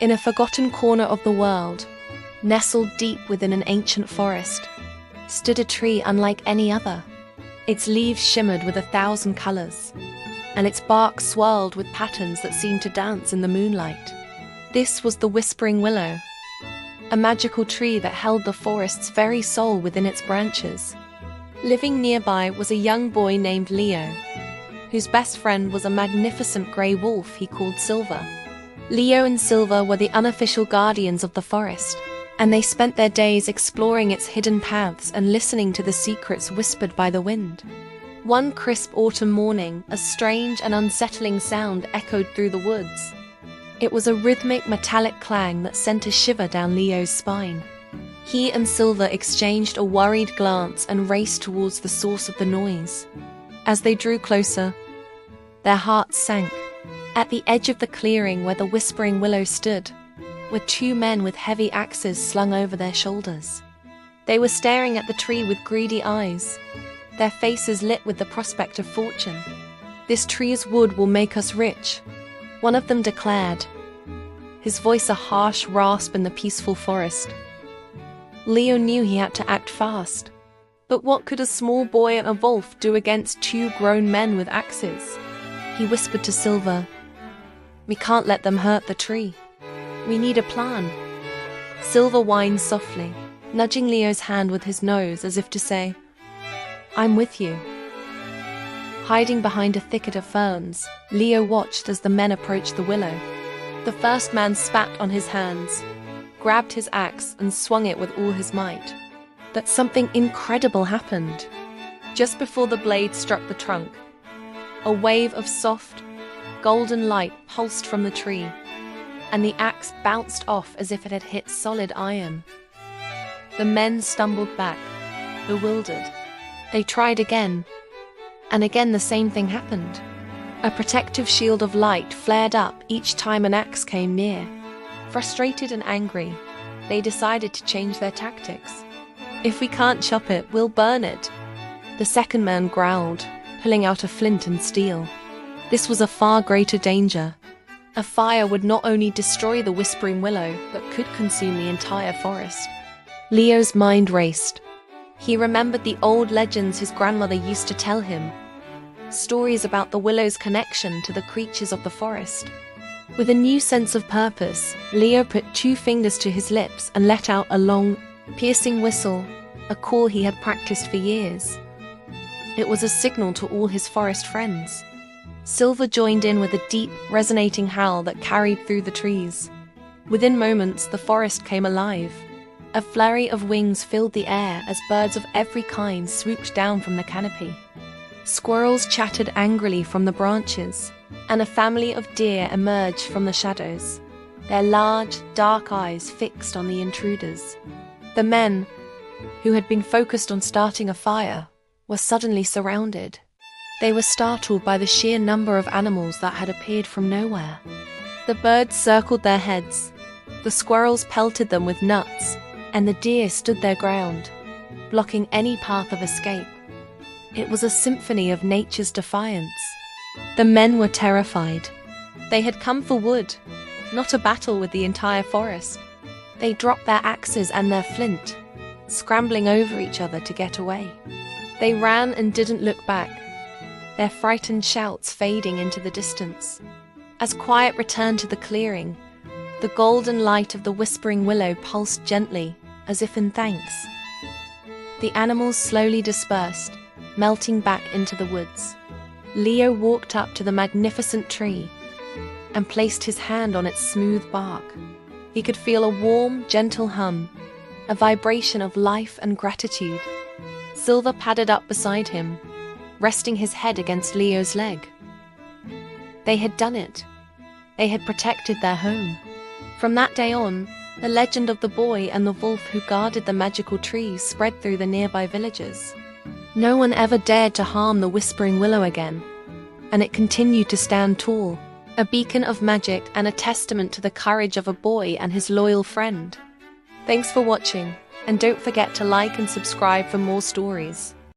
In a forgotten corner of the world, nestled deep within an ancient forest, stood a tree unlike any other. Its leaves shimmered with 1,000 colors, and its bark swirled with patterns that seemed to dance in the moonlight. This was the Whispering Willow, a magical tree that held the forest's very soul within its branches. Living nearby was a young boy named Leo, whose best friend was a magnificent grey wolf he called Silver. Leo and Silver were the unofficial guardians of the forest, and they spent their days exploring its hidden paths and listening to the secrets whispered by the wind. One crisp autumn morning, a strange and unsettling sound echoed through the woods. It was a rhythmic metallic clang that sent a shiver down Leo's spine. He and Silver exchanged a worried glance and raced towards the source of the noise. As they drew closer, their hearts sank. At the edge of the clearing where the Whispering Willow stood were 2 men with heavy axes slung over their shoulders. They were staring at the tree with greedy eyes, their faces lit with the prospect of fortune. "This tree's wood will make us rich," one of them declared, his voice a harsh rasp in the peaceful forest. Leo knew he had to act fast. But what could a small boy and a wolf do against 2 grown men with axes? He whispered to Silver, "We can't let them hurt the tree. We need a plan." Silver whined softly, nudging Leo's hand with his nose as if to say, "I'm with you." Hiding behind a thicket of ferns, Leo watched as the men approached the willow. The first man spat on his hands, grabbed his axe and swung it with all his might. But something incredible happened. Just before the blade struck the trunk, a wave of soft, golden light pulsed from the tree, and the axe bounced off as if it had hit solid iron. The men stumbled back, bewildered. They tried again, and again the same thing happened. A protective shield of light flared up each time an axe came near. Frustrated and angry, they decided to change their tactics. "If we can't chop it, we'll burn it," the second man growled, pulling out a flint and steel. This was a far greater danger. A fire would not only destroy the Whispering Willow, but could consume the entire forest. Leo's mind raced. He remembered the old legends his grandmother used to tell him, stories about the willow's connection to the creatures of the forest. With a new sense of purpose, Leo put 2 fingers to his lips and let out a long, piercing whistle, a call he had practiced for years. It was a signal to all his forest friends. Silver joined in with a deep, resonating howl that carried through the trees. Within moments, the forest came alive. A flurry of wings filled the air as birds of every kind swooped down from the canopy. Squirrels chattered angrily from the branches, and a family of deer emerged from the shadows, their large, dark eyes fixed on the intruders. The men, who had been focused on starting a fire, were suddenly surrounded. They were startled by the sheer number of animals that had appeared from nowhere. The birds circled their heads, the squirrels pelted them with nuts, and the deer stood their ground, blocking any path of escape. It was a symphony of nature's defiance. The men were terrified. They had come for wood, not a battle with the entire forest. They dropped their axes and their flint, scrambling over each other to get away. They ran and didn't look back, their frightened shouts fading into the distance. As quiet returned to the clearing, the golden light of the Whispering Willow pulsed gently, as if in thanks. The animals slowly dispersed, melting back into the woods. Leo walked up to the magnificent tree and placed his hand on its smooth bark. He could feel a warm, gentle hum, a vibration of life and gratitude. Silver padded up beside him, resting his head against Leo's leg. They had done it. They had protected their home. From that day on, the legend of the boy and the wolf who guarded the magical tree spread through the nearby villages. No one ever dared to harm the Whispering Willow again, and it continued to stand tall, a beacon of magic and a testament to the courage of a boy and his loyal friend. Thanks for watching, and don't forget to like and subscribe for more stories.